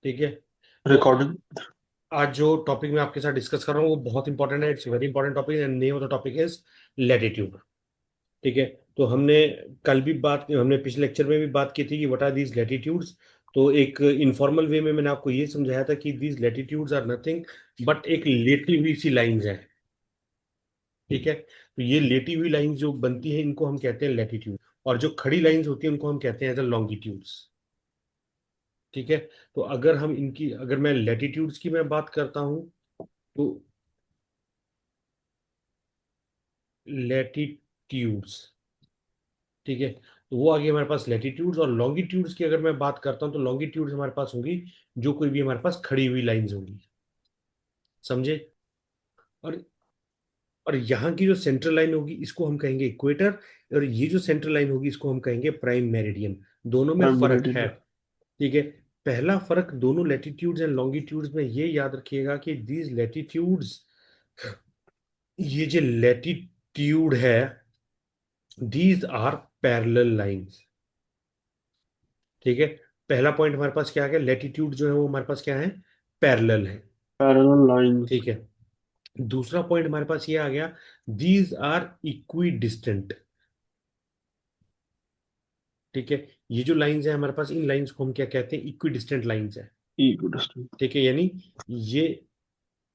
ठीक है। तो रिकॉर्डिंग। आज जो टॉपिक मैं आपके साथ डिस्कस कर रहा हूँ वो बहुत इंपॉर्टेंट है, it's very important topic and name of the topic is latitude. ठीक है। तो हमने पिछले लेक्चर में भी बात की थी कि व्हाट आर दीज लैटिट्यूड्स। तो एक इनफॉर्मल वे में मैंने आपको ये समझाया था कि these latitudes are nothing but एक लेटी हुई सी लाइंस है। ठीक है। तो ये लेटी हुई लाइंस जो बनती है इनको हम कहते हैं लैटिट्यूड, और जो खड़ी लाइंस होती है उनको हम कहते हैं एज लॉन्गिट्यूड्स। ठीक है। तो अगर मैं लैटिट्यूड्स की मैं बात करता हूँ तो लैटिट्यूड्स, ठीक है, तो वो आगे हमारे पास लैटिट्यूड्स। और लॉन्गिट्यूड्स की अगर मैं बात करता हूँ तो लॉन्गिट्यूड्स हमारे पास होंगी जो कोई भी हमारे पास खड़ी हुई लाइंस होंगी। समझे। और और यहाँ की जो सेंट्रल लाइन होगी इसको हम कहेंगे इक्वेटर, और ये जो सेंट्रल लाइन होगी इसको हम कहेंगे प्राइम मेरिडियन। दोनों में प्राइम फर्क है। मेरिडियन। ठीक है। पहला फर्क दोनों लैटिट्यूड्स एंड लॉन्गिट्यूड्स में ये याद रखिएगा कि दीज लैटिट्यूड्स, ये जो लैटिट्यूड है, दीज आर पैरेलल लाइंस। ठीक है। पहला पॉइंट हमारे पास क्या आ गया, लेटीट्यूड जो है वो हमारे पास क्या है, पैरेलल है। Parallel lines. ठीक है। दूसरा पॉइंट हमारे पास ये आ गया, दीज आर इक्वी डिस्टेंट। ठीक है। ये जो लाइंस है हमारे पास, इन लाइंस को हम क्या कहते हैं, इक्वी डिस्टेंट लाइंस है। Equi distance. ठीक है, यानी ये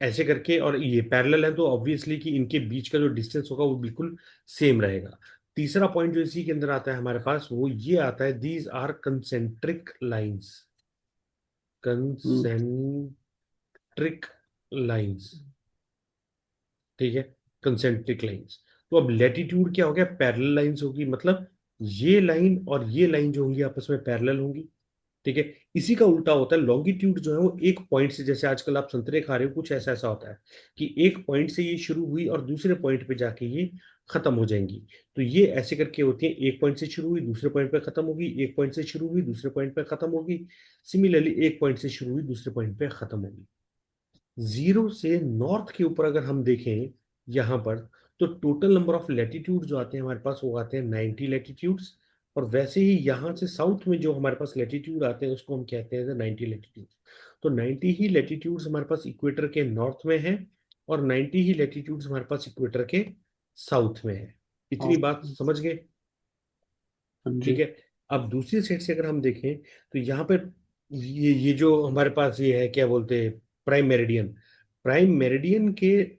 ऐसे करके, और ये पैरेलल है तो ऑब्वियसली कि इनके बीच का जो डिस्टेंस होगा वो बिल्कुल सेम रहेगा। तीसरा पॉइंट जो इसी के अंदर आता है हमारे पास वो ये आता है, these are concentric lines. Concentric lines. ठीक है। Concentric lines. तो अब लेटीट्यूड क्या हो गया, पैरेलल लाइंस होगी, मतलब ये लाइन और ये लाइन जो होंगी आपस में पैरेलल होंगी। ठीक है। इसी का उल्टा होता है लॉन्गिट्यूड जो है वो एक पॉइंट से, जैसे आजकल आप संतरे खा रहे हो, कुछ ऐसा ऐसा होता है कि एक पॉइंट से ये शुरू हुई और दूसरे पॉइंट पे जाके ये खत्म हो जाएंगी। तो ये ऐसे करके होती है, एक पॉइंट से शुरू हुई दूसरे पॉइंट पे खत्म होगी, एक पॉइंट से शुरू हुई दूसरे पॉइंट पे खत्म होगी। सिमिलरली एक पॉइंट से शुरू हुई दूसरे पॉइंट पे खत्म होगी। जीरो से नॉर्थ के ऊपर अगर हम देखें यहां पर, तो टोटल नंबर ऑफ लैटिट्यूड जो आते हैं हमारे पास वो आते हैं 90 लैटिट्यूड्स। और वैसे ही यहां से साउथ में जो हमारे पास लैटिट्यूड आते हैं उसको हम कहते हैं 90 लैटिट्यूड। तो 90 ही लैटिट्यूड्स हमारे पास इक्वेटर के नॉर्थ में है, और 90 ही लैटिट्यूड्स हमारे पास इक्वेटर के साउथ में है। हाँ इतनी बात समझ गए। ठीक जी। है। अब दूसरी साइड से अगर हम देखें तो यहाँ पर ये जो हमारे पास ये है क्या बोलते हैं, प्राइम मेरिडियन। प्राइम मेरिडियन के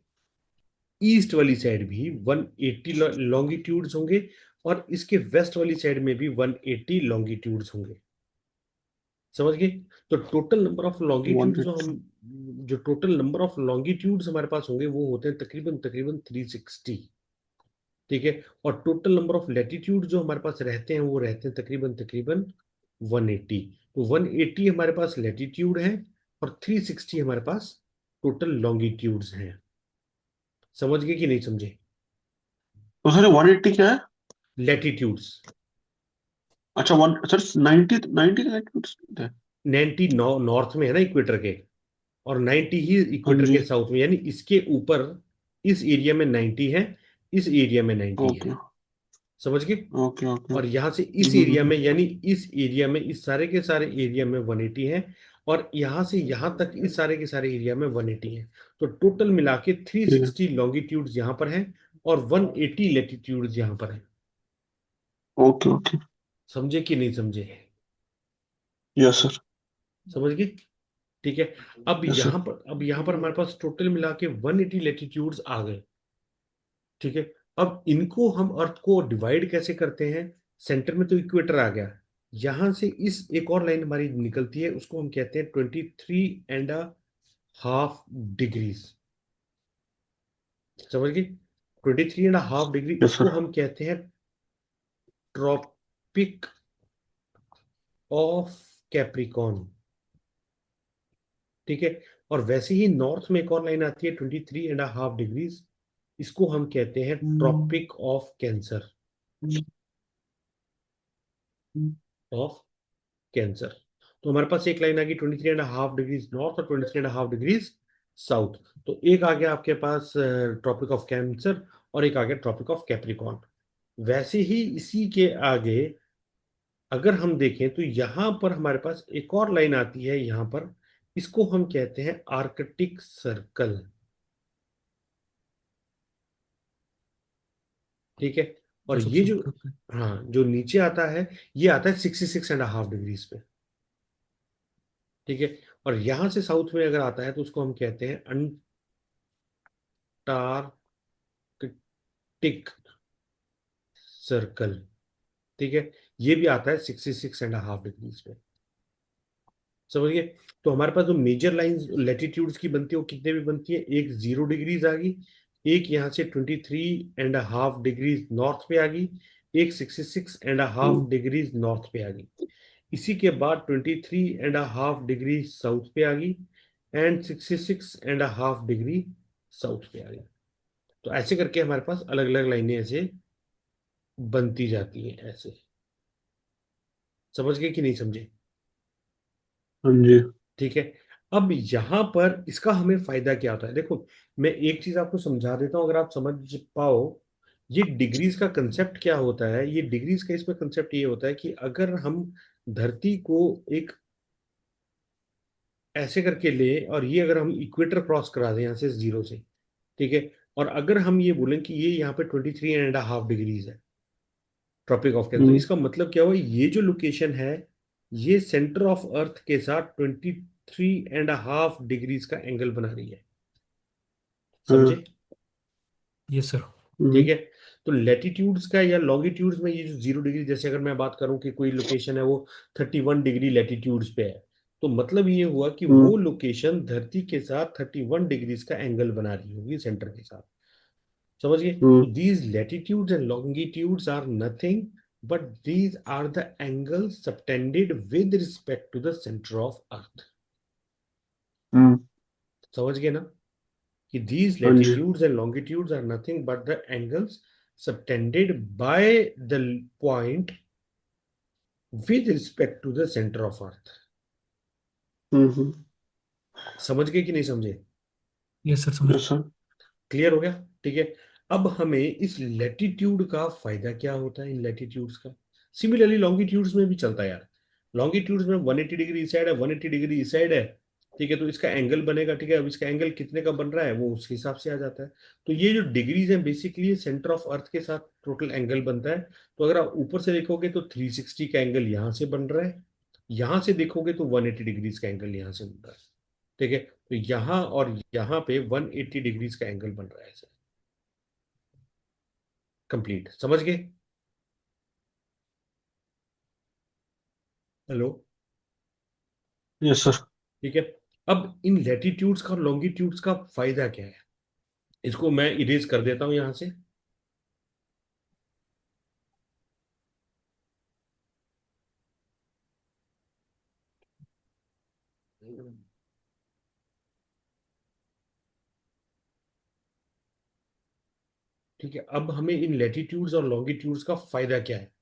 ईस्ट वाली साइड भी 180 लॉन्गिट्यूड्स होंगे, और इसके वेस्ट वाली साइड में भी 180 लॉन्गिट्यूड्स होंगे। समझ गए। तो total number of one longitudes eight. जो टोटल नंबर ऑफ लॉन्गिट्यूड्स हमारे पास होंगे वो होते हैं तकरीबन तकरीबन 360। ठीक है। और टोटल नंबर ऑफ लैटिट्यूड जो हमारे पास रहते हैं वो रहते हैं तकरीबन तकरीबन 180। तो 180 हमारे पास लैटिट्यूड है, और 360 हमारे पास टोटल लॉन्गिट्यूड्स हैं। समझ गए कि नहीं समझे। तो सर 180 क्या है? लैटिट्यूड्स। अच्छा वन सर 90 90 लैटिट्यूड है। 90 नॉर्थ में है ना इक्वेटर के, और 90 ही हाँ इक्वेटर जी। के साउथ में, यानी इसके ऊपर इस एरिया में 90 है, इस एरिया में 90 ओके है। समझ गए। Okay okay. और यहां से इस एरिया में, यानी इस एरिया में, इस सारे के सारे एरिया में 180 है, और यहां से यहां तक इस सारे के सारे एरिया में 180 है। तो टोटल मिला के ठीक है। 360 लॉन्गिट्यूड्स यहां पर है, और 180 लेटीट्यूड्स यहां पर है। Okay okay. समझे कि नहीं समझे। Yes sir. समझ गए। ठीक है। Yes sir. अब यहाँ पर हमारे पास टोटल मिला के 180 लेटीट्यूड्स आ गए। ठीक है। अब इनको हम अर्थ को डिवाइड कैसे करते हैं, सेंटर में तो इक्वेटर आ गया, यहां से इस एक और लाइन हमारी निकलती है उसको हम कहते हैं 23.5 डिग्रीज। समझ गए। 23.5 डिग्री, यस इसको सर। हम कहते हैं ट्रॉपिक ऑफ कैप्रिकॉर्न। ठीक है। और वैसे ही नॉर्थ में एक और लाइन आती है 23.5 डिग्रीज, इसको हम कहते हैं tropic of cancer. Of cancer. तो हमारे पास एक लाइन आ गई 23.5 डिग्रीज नॉर्थ और 23.5 डिग्रीज साउथ। तो एक आ गया आपके पास ट्रॉपिक ऑफ कैंसर, और एक आ गया ट्रॉपिक ऑफ कैप्रिकॉर्न। वैसे ही इसी के आगे अगर हम देखें तो यहां पर हमारे पास एक और लाइन आती है यहां पर, इसको हम कहते हैं आर्कटिक सर्कल। ठीक है। और जो ये सबसे जो, ऊपर होता है। हाँ, जो नीचे आता है ये आता है 66.5 डिग्रीज पे। ठीक है। और यहां से साउथ में अगर आता है तो उसको हम कहते हैं अंटार्कटिक सर्कल। ठीक है। ये भी आता है 66.5 डिग्रीज पे। समझिए। तो हमारे पास जो मेजर लाइंस लेटीट्यूड्स की बनती है वो कितने भी बनती है, एक 0 डिग्रीज आ गई, एक यहाँ से 23.5 डिग्रीज नॉर्थ पे आ गई, एक 66.5 डिग्रीज नॉर्थ पे आ गई। इसी के बाद 23.5 डिग्री साउथ पे आ गई, एंड 66.5 डिग्री साउथ पे आ गई। तो ऐसे करके हमारे पास अलग अलग लाइनें ऐसे बनती जाती हैं ऐसे। समझ गए कि नहीं समझे? हाँ जी। ठीक है। अब यहां पर इसका हमें फायदा क्या होता है, देखो मैं एक चीज आपको समझा देता हूं, अगर आप समझ पाओ। ये डिग्रीज का कंसेप्ट क्या होता है, ये डिग्रीज का इसमें कंसेप्ट ये होता है कि अगर हम धरती को एक ऐसे करके ले, और ये अगर हम इक्वेटर क्रॉस करा दें यहाँ से जीरो से, ठीक है, और अगर हम ये बोलें कि ये यहाँ पे 23.5 डिग्रीज है, ट्रॉपिक ऑफ कैंसर, हम्म। इसका मतलब क्या हुआ, ये जो लोकेशन है ये सेंटर ऑफ अर्थ के साथ 23.5 डिग्रीज का एंगल बना रही है। समझे? हाँ। Yes sir. ठीक हम्म। है। तो लेटीट्यूड्स का या लॉन्गिट्यूड्स में ये जो 0 डिग्री, जैसे अगर मैं बात करूं कि कोई लोकेशन है वो 31 डिग्री लेटीट्यूड्स पे है, तो मतलब ये हुआ कि हम्म। वो लोकेशन धरती के साथ 31 डिग्रीज का एंगल बना रही होगी सेंटर के साथ। समझ गए? तो हम्म। These latitudes and longitudes are nothing but these are the angles subtended with respect to the centre of earth. Hmm. समझ गए ना? कि these हाँ जी। latitudes and longitudes are nothing but the angles subtended by the point with respect to the center of earth। हम्म। समझ गए कि नहीं समझे? यस सर, समझ यस गया। सर। क्लियर हो गया? ठीक है। अब हमें इस लेटीट्यूड का फायदा क्या होता है, इन लेटीट्यूड्स का। सिमिलरली लॉन्गिट्यूड्स में भी चलता है यार। लॉन्गिट्यूड्स में 180 डिग्री इस साइड है, 180 डिग्री इस साइड है। ठीक है। तो इसका एंगल बनेगा, ठीक है, अब इसका एंगल कितने का बन रहा है वो उस हिसाब से आ जाता है। तो ये जो डिग्रीज है बेसिकली सेंटर ऑफ अर्थ के साथ टोटल एंगल बनता है। तो अगर आप ऊपर से देखोगे तो 360 का एंगल यहाँ से बन रहा है, यहां से देखोगे तो 180 डिग्रीज का एंगल यहाँ से बन रहा है। ठीक है। तो यहाँ और यहाँ पे 180 डिग्रीज का एंगल बन रहा है सर। कंप्लीट। समझ गए? हेलो? Yes sir. ठीक है। अब इन लेटीट्यूड्स का और लॉन्गिट्यूड्स का फायदा क्या है, इसको मैं इरेज कर देता हूं यहां से। ठीक है। अब हमें इन लेटीट्यूड्स और लॉन्गिट्यूड्स का फायदा क्या है,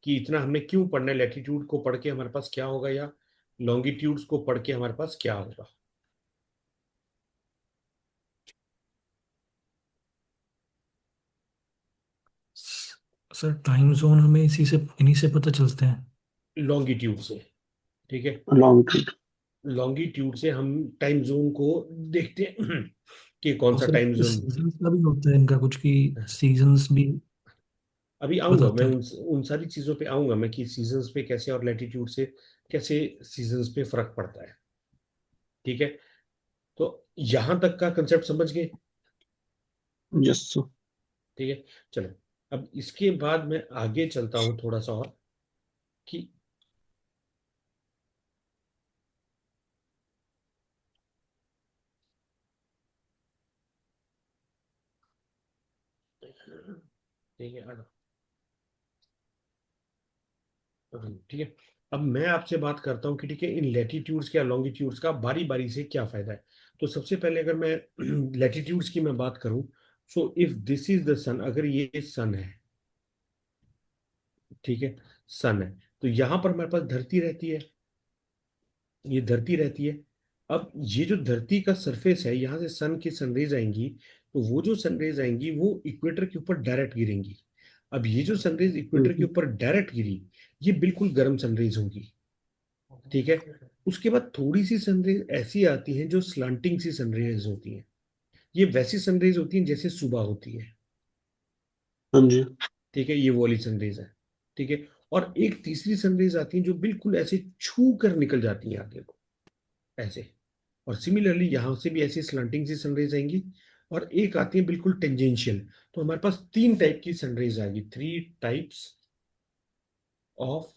कि इतना हमें क्यों पढ़ना है, लेटीट्यूड को पढ़ के हमारे पास क्या होगा, या लॉन्गिट्यूड्स को पढ़ के हमारे पास क्या होगा। सर टाइम जोन हमें इसी से, इन्हीं से पता चलते हैं। लॉन्गिट्यूड से। ठीक है। Long trip. लॉन्गिट्यूड से हम टाइम जोन को देखते हैं कि कौन और सा सर टाइम जोन। सीजन्स का भी होता है इनका कुछ, कि सीजन्स भी अभी आऊंगा मैं बताते हैं। उन सारी चीजों पे आऊंगा मैं, कि सीजन्स पे कैसे और लैटिट्यूड से कैसे सीजन्स पे फर्क पड़ता है। ठीक है। तो यहां तक का कंसेप्ट समझ गए? Yes sir. ठीक है। चलो, अब इसके बाद मैं आगे चलता हूं थोड़ा सा और, कि ठीक है, ठीक है। अब मैं आपसे बात करता हूँ कि ठीक है, इन लेटीट्यूड्स या लॉन्गिट्यूड्स का बारी बारी से क्या फायदा है। तो सबसे पहले अगर मैं लेटीट्यूड्स की मैं बात करूं, so if this is the sun, अगर ये सन है, ठीक है, सन है, तो यहां पर हमारे पास धरती रहती है, ये धरती रहती है। अब ये जो धरती का सरफेस है, यहाँ से सन की सनरेज आएंगी, तो वो जो सनरेज आएंगी वो इक्वेटर के ऊपर डायरेक्ट गिरेंगी। अब ये जो सनरेज इक्वेटर के हम्म। ऊपर डायरेक्ट गिरी, ये बिल्कुल गर्म सनरेज होंगी, ठीक है। उसके बाद थोड़ी सी सनरेज ऐसी आती हैं जो स्लांटिंग सी सनरेज होती हैं। ये वैसी सनरेज होती हैं जैसे सुबह होती है, हाँ जी। ठीक है, ये वो वाली सनरेज है, ठीक है। और एक तीसरी सनरेज आती है जो बिल्कुल ऐसे छू कर निकल जाती है आगे को, ऐसे। और सिमिलरली यहां से भी ऐसी स्लंटिंग सी सनरेज आएंगी, और एक आती है बिल्कुल टेंजेंशियल। तो हमारे पास तीन टाइप की सनरेज आएगी, थ्री टाइप्स ऑफ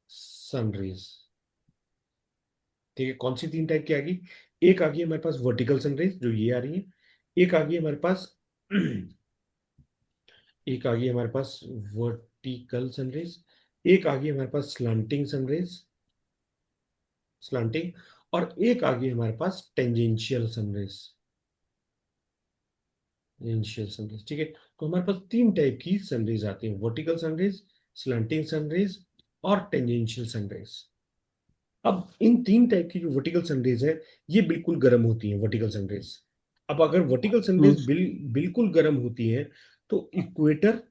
सनरेज, ठीक है। कौन सी तीन टाइप की आएगी? एक आ गई हमारे पास वर्टिकल सनरेज, जो ये आ रही है। एक आ गई हमारे पास एक आ गई हमारे पास वर्टिकल सनरेज। एक आ गई हमारे पास स्लांटिंग सनरेज, स्लांटिंग। और एक आ गई हमारे पास टेंजेंशियल सनरेज, टेंजेंशियल सनरेज, ठीक है। तो हमारे पास तीन टाइप की सनरेज आती है, वर्टिकल सनरेज, स्लांटिंग सनरेज और टेंजेंशियल सनरेज। अब इन तीन टाइप की जो वर्टिकल सनरेज है, ये बिल्कुल गर्म होती है, वर्टिकल सनरेज। अब अगर वर्टिकल हम्म। सनरेज बिल्कुल गर्म होती है, तो इक्वेटर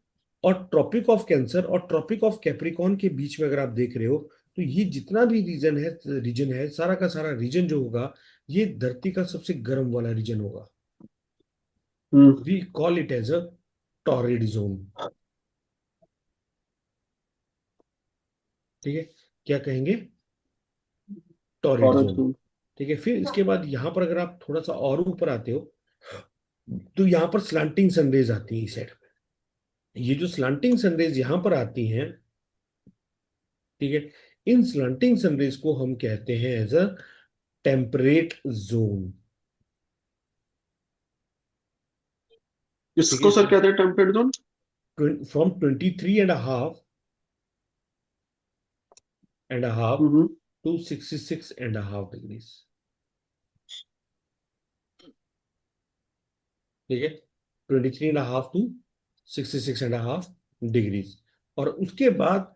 और ट्रॉपिक ऑफ कैंसर और ट्रॉपिक ऑफ कैप्रिकॉर्न के बीच में अगर आप देख रहे हो, तो ये जितना भी रीजन है, सारा का सारा रीजन जो होगा, ये धरती का सबसे गर्म वाला रीजन होगा। Hmm. We call it as a torrid zone, ठीक है। क्या कहेंगे? Torrid torrid zone, zone. ठीक है। फिर इसके बाद यहां पर अगर आप थोड़ा सा और ऊपर आते हो, तो यहां पर स्लांटिंग सनरेज आती है इस साइड पे। ये जो स्लांटिंग सनरेज यहां पर आती हैं, ठीक है, इन स्लांटिंग सनरेज को हम कहते हैं एज अ टेम्परेट जोन, ठीक इसको है। सर कहते हैं temperate zone. From 23.5 hmm. To 66.5 degrees, ठीक है। 23.5 टू 66.5 डिग्रीज। और उसके बाद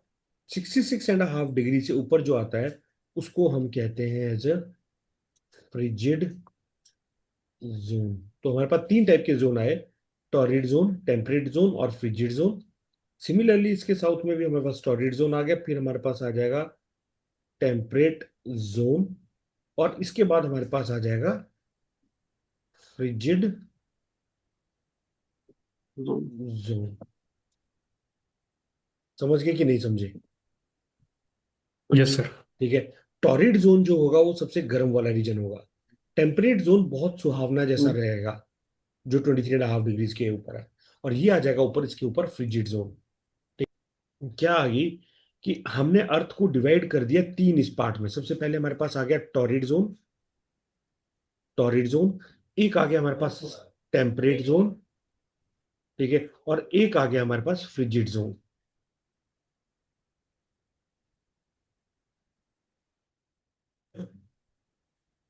66.5 डिग्री से ऊपर जो आता है, उसको हम कहते हैं एज अ फ्रिजिड जोन। तो हमारे पास तीन टाइप के जोन आए, टॉरिड जोन, टेम्परेट जोन और फ्रिजिड जोन। सिमिलरली इसके साउथ में भी हमारे पास टॉरिड जोन आ गया, फिर हमारे पास आ जाएगा टेम्परेट जोन, और इसके बाद हमारे पास आ जाएगा फ्रिजिड जोन। जोन। समझ गए कि नहीं समझे? हाँ यस जी। सर। ठीक है। टॉरिड जोन जो होगा वो सबसे गर्म वाला रीजन होगा। टेम्परेट जोन बहुत सुहावना जैसा हम्म। रहेगा, जो 23.5 डिग्रीज के ऊपर है। और ये आ जाएगा ऊपर, इसके ऊपर फ्रिजिड जोन। क्या आ गई कि हमने अर्थ को डिवाइड कर दिया तीन इस पार्ट में। सबसे पहले हमारे पास आ गया टॉरिड जोन, टॉरिड जोन। एक आ गया हमारे पास टेम्परेट जोन, ठीक है। और एक आ गया हमारे पास frigid zone.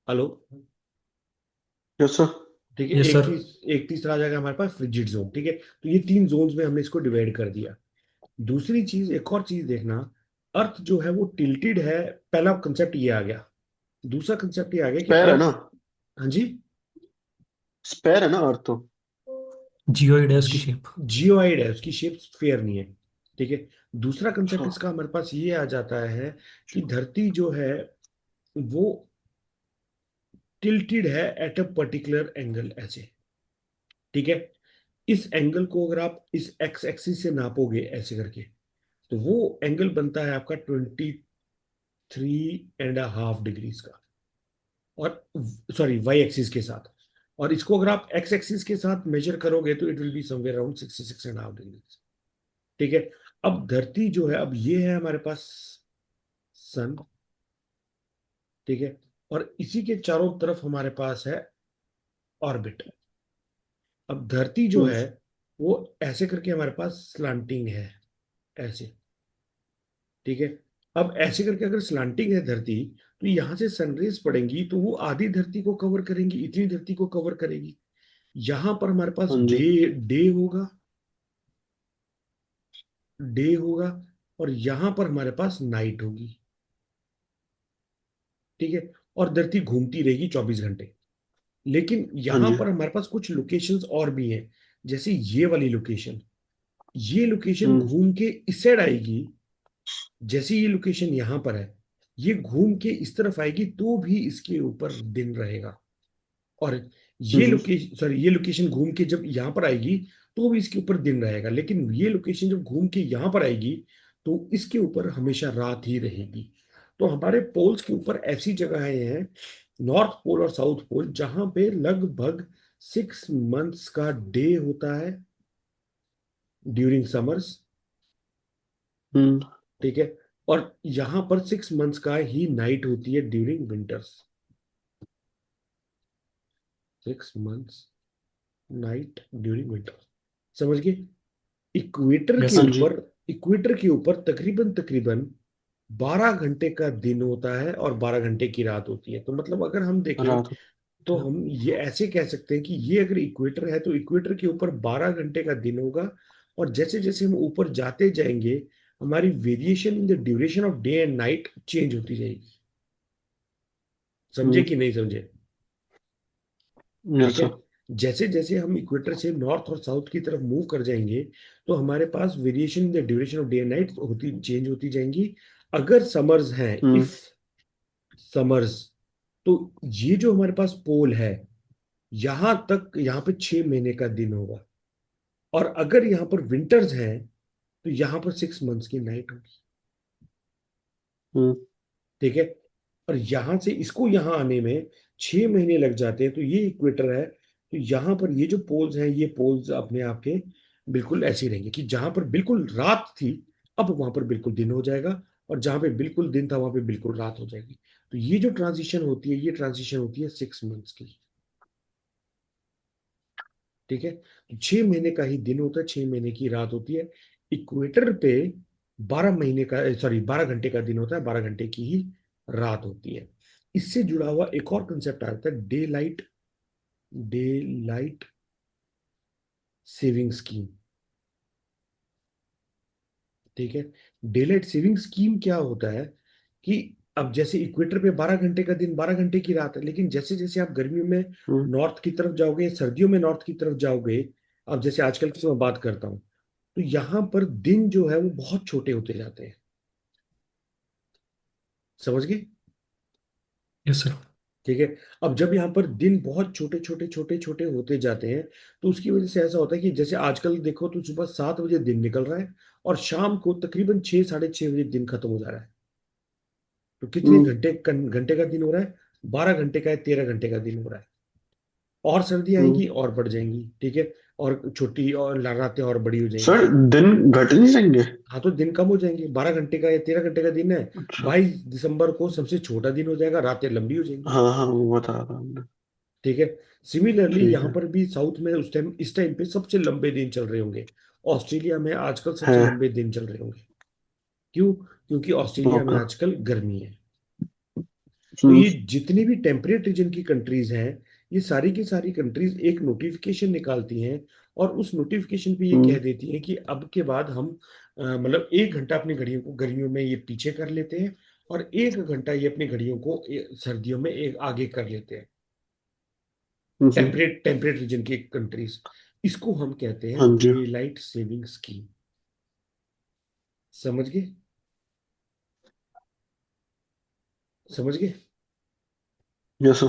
Hello? Yes sir. ठीक है। Yes sir. एक तीसरा आ जाएगा हमारे पास फ्रिजिड जोन, ठीक है। तो ये तीन जोन्स में हमने इसको डिवाइड कर दिया। दूसरी चीज, एक और चीज देखना, अर्थ जो है वो टिल्टेड है। पहला कंसेप्ट ये आ गया। दूसरा कंसेप्ट ये आ गया कि स्पेयर है अर्थ, ना। हाँ जी, स्पेयर है ना अर्थ तो। जियोइड है उसकी शेप। जियोइड है, उसकी शेप फेयर नहीं है, ठीक है। दूसरा कंसेप्ट अच्छा। इसका हमारे पास ये आ जाता है कि धरती जो है वो टिल्टेड है एट अ पर्टिकुलर एंगल, ऐसे, ठीक है। इस एंगल को अगर आप इस एक्स एक्सिस से नापोगे ऐसे करके, तो वो एंगल बनता है आपका 23.5 डिग्रीज का, और सॉरी वाई एक्सिस के साथ। और इसको अगर आप एक्स एक्सिस के साथ मेजर करोगे तो it will be somewhere around 66.5 degrees, ठीक है। अब धरती जो है, अब ये है हमारे पास सन, ठीक है। और इसी के चारों तरफ हमारे पास है ऑर्बिट। अब धरती जो हम्म। है वो ऐसे करके हमारे पास स्लांटिंग है, ऐसे, ठीक है। अब ऐसे करके अगर स्लांटिंग है धरती, तो यहां से सनरेज पड़ेंगी तो वो आधी धरती को कवर करेंगी, इतनी धरती को कवर करेगी। यहां पर हमारे पास हाँ जी। डे होगा, डे होगा। और यहां पर हमारे पास नाइट होगी, ठीक है। और धरती घूमती रहेगी 24 घंटे। लेकिन हाँ यहां जी। पर हमारे पास कुछ लोकेशंस और भी हैं, जैसे ये वाली लोकेशन। ये लोकेशन हम्म। घूम के इस साइड आएगी, जैसे ये लोकेशन यहाँ पर है, ये घूम के इस तरफ आएगी तो भी इसके ऊपर दिन रहेगा। और ये हम्म लोकेशन, सॉरी, ये लोकेशन घूम के जब यहाँ पर आएगी तो भी इसके ऊपर दिन रहेगा, लेकिन ये लोकेशन जब घूम के यहाँ पर आएगी तो इसके ऊपर हमेशा रात ही रहेगी। तो हमारे पोल्स के ऊपर ऐसी जगहें हैं, नॉर्थ पोल और साउथ पोल, जहां पे लगभग 6 मंथ्स का डे होता है ड्यूरिंग समर्स। हम्म ठीक है। और यहां पर 6 मंथ्स का ही नाइट होती है during winters. 6 months night during winter. समझ गए? इक्वेटर के यस हाँ सर। जी। ऊपर, इक्वेटर के ऊपर तकरीबन तकरीबन 12 घंटे का दिन होता है और 12 घंटे की रात होती है। तो मतलब अगर हम देखें रात तो होती है। हम ये ऐसे कह सकते हैं कि ये अगर इक्वेटर है तो इक्वेटर के ऊपर 12 घंटे का दिन होगा। और जैसे जैसे हम ऊपर जाते जाएंगे, हमारी variation in the duration of day and night change होती जाएगी। समझे हम्म कि नहीं समझे? ठीक यस है। सर। जैसे जैसे हम इक्वेटर से नॉर्थ और साउथ की तरफ मूव कर जाएंगे तो हमारे पास variation in the duration of day and night होती चेंज होती जाएंगी। अगर समर्स हैं, हम्म इफ समर्स, तो ये जो हमारे पास पोल है, यहां तक यहाँ पे 6 महीने का दिन होगा। और अगर यहाँ पर विंटर्स हैं तो यहाँ पर 6 मंथ्स की नाइट होगी। हम्म ठीक है। और यहां से इसको यहाँ आने में 6 महीने लग जाते हैं। तो ये इक्वेटर है, तो यहाँ पर ये जो पोल्स हैं, ये पोल्स अपने आप के बिल्कुल ऐसे ही रहेंगे कि जहां पर बिल्कुल रात थी, अब वहां पर बिल्कुल दिन हो जाएगा। और जहां पे बिल्कुल दिन था वहां पे बिल्कुल रात हो जाएगी। तो ये जो ट्रांजिशन होती है, ये ट्रांजिशन होती है 6 मंथ्स की। ठीक है। तो 6 महीने का ही दिन होता है, 6 महीने की रात होती है। इक्वेटर पे 12 महीने का, सॉरी, 12 घंटे का दिन होता है, 12 घंटे की ही रात होती है। इससे जुड़ा हुआ एक और कंसेप्ट आता है, day light, day light saving scheme. ठीक है। डे लाइट सेविंग स्कीम क्या होता है कि अब जैसे इक्वेटर पे 12 घंटे का दिन, 12 घंटे की रात है, लेकिन जैसे जैसे आप गर्मियों में हम्म नॉर्थ की तरफ जाओगे, सर्दियों में नॉर्थ की तरफ जाओगे, अब जैसे आजकल की मैं बात करता हूँ, तो यहाँ पर दिन जो है वो बहुत छोटे होते जाते हैं। समझ गए? Yes sir. ठीक है। अब जब यहाँ पर दिन बहुत छोटे छोटे छोटे छोटे होते जाते हैं, तो उसकी वजह से ऐसा होता है कि जैसे आजकल देखो तो सुबह 7 बजे दिन निकल रहा है और शाम को तकरीबन 6 साढ़े 6 बजे दिन खत्म हो जा रहा है। तो कितने हम्म घंटे घंटे का दिन हो रहा है? 12 घंटे का है, 13 घंटे का दिन हो रहा है। और सर्दी हम्म आएंगी और बढ़ जाएंगी। ठीक है। और छोटी और रातें और बड़ी हो जाएंगी। सर दिन घट नहीं जाएंगे? हाँ, तो दिन कम हो जाएंगे। 12 घंटे का या 13 घंटे का दिन है, अच्छा। 22 दिसंबर को सबसे छोटा दिन हो जाएगा, रातें लंबी हो जाएंगी। हाँ हाँ वो बता रहा हमने। ठीक है। सिमिलरली ठीक यहाँ है। पर भी साउथ में उस टाइम, इस टाइम पे सबसे लंबे दिन चल रहे होंगे। ऑस्ट्रेलिया में आजकल सबसे है। लंबे दिन चल रहे होंगे। क्यों? क्योंकि ऑस्ट्रेलिया में ओके। आजकल गर्मी है। तो हम्म ये जितनी भी टेम्परेट रीजन की कंट्रीज हैं, ये सारी की सारी कंट्रीज एक नोटिफिकेशन निकालती हैं और उस नोटिफिकेशन पे ये कह हम्म देती हैं कि अब के बाद हम मतलब 1 घंटा अपनी घड़ियों को गर्मियों में ये पीछे कर लेते हैं और 1 घंटा ये अपनी घड़ियों को सर्दियों में एक आगे कर लेते हैं। हम्म। टेम्परेट रीजन की कंट्रीज, इसको हम कहते हैं हाँ जी। Daylight saving scheme. समझ गए? समझ गए? Yes sir.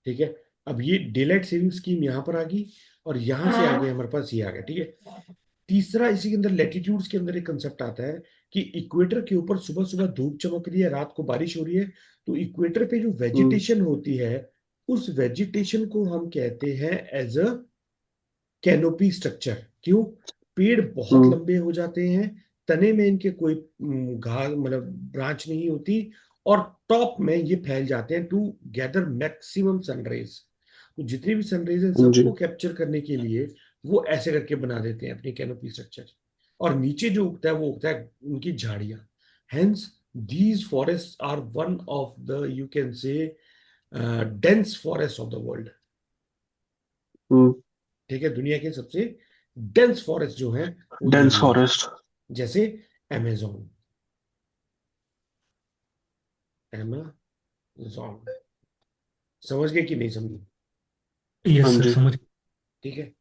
ठीक है। अब ये डे लाइट सेविंग स्कीम यहाँ पर आ गई और यहाँ से आगे हमारे पास ये आ गया। ठीक है। तीसरा इसी के अंदर लैटिट्यूड्स के अंदर एक कंसेप्ट आता है कि इक्वेटर के ऊपर सुबह सुबह धूप चमक रही है, रात को बारिश हो रही है, तो इक्वेटर पे जो हम्म वेजिटेशन होती है, उस वेजिटेशन को हम कहते हैं एज अ कैनोपी स्ट्रक्चर। क्यों? पेड़ बहुत हम्म लंबे हो जाते हैं, तने में इनके कोई घास मतलब ब्रांच नहीं होती, और टॉप में ये फैल जाते हैं टू गैदर मैक्सिमम सनराइज। तो जितनी भी सनराइज है हाँ जी। सबको कैप्चर करने के लिए वो ऐसे करके बना देते हैं अपनी कैनोपी स्ट्रक्चर। और नीचे जो उगता है वो उगता है उनकी झाड़ियां। Hence these forest are one of the, you can say, dense forest of the world. Hmm ठीक है। दुनिया के सबसे डेंस फॉरेस्ट जो है वो डेंस यही है। फॉरेस्ट। जैसे अमेजोन, अमेजोन। समझ गए कि नहीं समझे? यस हाँ सर जी। समझ। ठीक है।